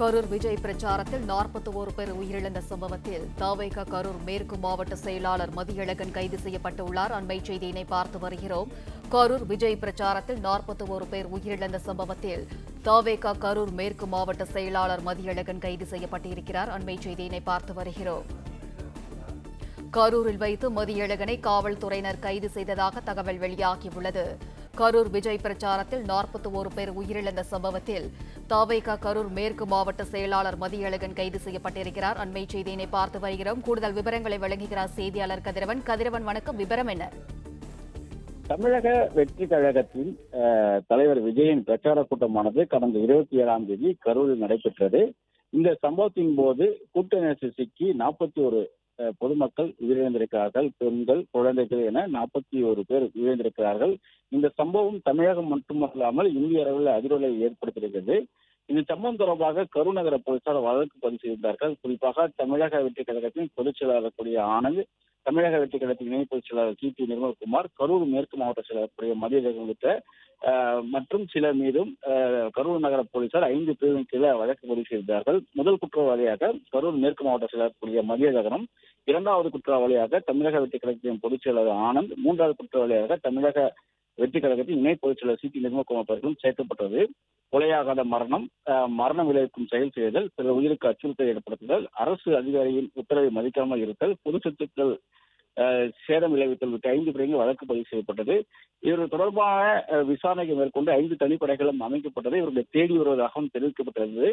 கரூர் விஜய் பிரச்சாரத்தில் 41 பேர் உயிரிழந்த சம்பவத்தில் தவேக கரூர் மேற்கு மாவட்ட செயலாளர் மதியழகன் கைது செய்யப்பட்டுள்ளார். அண்மை செய்தியினை பார்த்து வருகிறோம். கரூர் விஜய் பிரச்சாரத்தில் 41 பேர் உயிரிழந்த சம்பவத்தில் தவேக கரூர் மேற்கு மாவட்ட செயலாளர் மதியழகன் கைது செய்யப்பட்டிருக்கிறார். அண்மை செய்தியினை பார்த்து வருகிறோம். கரூரில் வைத்து மதியழகனை காவல்துறையினர் கைது செய்ததாக தகவல் வெளியாகியுள்ளது. கரூர் விஜய் பிரச்சாரத்தில் 41 பேர் உயிரிழந்த சம்பவத்தில் தவேக கரூர் மேற்கு மாவட்ட செயலாளர் மதியழகன் கைது செய்யப்பட்டிருக்கிறார். அண்மை செய்தியினை பார்த்து வருகிறோம். கூடுதல் விவரங்களை வழங்குகிறார் செய்தியாளர் கதிரவன். கதிரவன், வணக்கம். விவரம் என்ன? தமிழக வெற்றி கழகத்தின் தலைவர் விஜயின் பிரச்சார கூட்டமானது கடந்த 27ஆம் தேதி கரூரில் நடைபெற்றது. இந்த சம்பவத்தின் போது கூட்ட நெரிசல் சிக்கி 41 பொதுமக்கள் உயிரிழந்திருக்கிறார்கள். பெண்கள், குழந்தைகள் என 41 பேர் உயிரிழந்திருக்கிறார்கள். இந்த சம்பவம் தமிழகம் மட்டுமல்லாமல் இந்திய அளவில் அதிர்வலை ஏற்படுத்தியிருக்கிறது. இந்த சம்பவம் தொடர்பாக கரூர் நகர போலீசார் வழக்கு பதிவு செய்திருந்தார்கள். குறிப்பாக தமிழக வெற்றி கழகத்தின் பொதுச் செயலாளர் கூடிய ஆனந்த், தமிழக வெற்றி கழகத்தின் இணை பொதுச் செயலாளர் டி நிர்மல்குமார், கரூர் மேற்கு மாவட்ட செயலாளர் கூடிய மதியழகன் உள்ளிட்ட மற்றும் சிலர் மீதும் கரூர் நகர போலீசார் 5 பேரின் கீழே வழக்கு பதிவு செய்திருந்தார்கள். முதல் குற்றவாளியாக கரூர் மேற்கு மாவட்ட செயலாளர் கூடிய மதியழகனும், இரண்டாவது குற்றவாளியாக தமிழக வெற்றி கழகத்தின் பொதுச் செயலாளர் ஆனந்த், மூன்றாவது குற்றவாளியாக தமிழக வெற்றி கழகத்தின் இணை பொதுச் செயலாளர் டி நிர்மல்குமார் அவர்களும் சேர்க்கப்பட்டது. கொலையாகாத மரணம், மரணம் விளைவிக்கும் செயல் செய்தல், பிற உயிருக்கு அச்சுறுத்தல் ஏற்படுத்துதல், அரசு அதிகாரியின் உத்தரவை மதிக்காமல் இருத்தல், பொது சொத்துக்கள் சேதம் விளைவித்தல் உள்ளிட்ட 5 பிரிவுகள் வழக்கு பதிவு செய்யப்பட்டது. இவர்கள் தொடர்பாக விசாரணைக்கு மேற்கொண்டு 5 தனிப்படைகளும் அமைக்கப்பட்டது. இவர்களை தேடி வருவதாகவும் தெரிவிக்கப்பட்டது.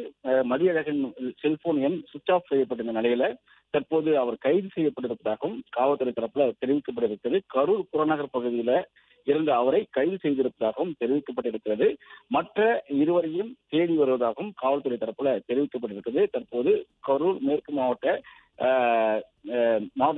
மதியழகன் செல்போன் எண் சுவிட்ச் ஆஃப் செய்யப்பட்டிருந்த நிலையில தற்போது அவர் கைது செய்யப்பட்டிருப்பதாகவும் காவல்துறை தரப்புல தெரிவிக்கப்பட்டிருக்கிறது. கரூர் புறநகர் பகுதியில இருந்து அவரை கைது செய்திருப்பதாகவும் தெரிவிக்கப்பட்டிருக்கிறது. மற்ற இருவரையும் தேடி வருவதாகவும் காவல்துறை தரப்புல தெரிவிக்கப்பட்டிருக்கிறது. தற்போது கரூர் மேற்கு மாவட்ட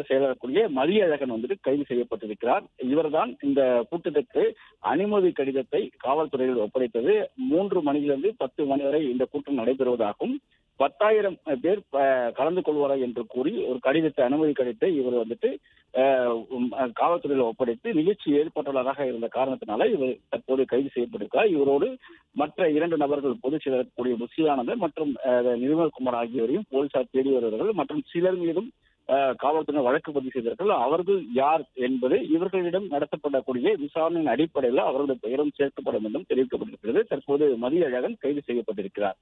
செயலாளர் கூடிய மதியழகன் கைது செய்யப்பட்டிருக்கிறார். இவர்தான் இந்த கூட்டத்திற்கு அனுமதி கடிதத்தை காவல்துறையில் ஒப்படைத்தது. 3 மணியிலிருந்து 10 மணி வரை இந்த கூட்டம் நடைபெறுவதாகவும் 10,000 பேர் கலந்து கொள்வாரா என்று கூறி ஒரு கடிதத்தை, அனுமதி கடிதத்தை இவர் காவல்துறையில் ஒப்படைத்து நிகழ்ச்சி ஏற்பட்டுள்ளதாக இருந்த காரணத்தினால இவர் தற்போது கைது செய்யப்பட்டிருக்கிறார். இவரோடு மற்ற 2 நபர்கள் பொதுச் செயலர் கூடிய புஷியானந்தர் மற்றும் நிர்மல்குமார் ஆகியோரையும் போலீசார் தேடி வருவார்கள். மற்றும் சிலர் மீதும் காவல்துறை வழக்கு பதிவு செய்தார்கள். அவர்கள் யார் என்பது இவர்களிடம் நடத்தப்படக்கூடிய விசாரணையின் அடிப்படையில் அவர்களுடைய பெயரும் சேர்க்கப்படும் என்றும் தெரிவிக்கப்பட்டிருக்கிறது. தற்போது மதியழகன் கைது செய்யப்பட்டிருக்கிறார்.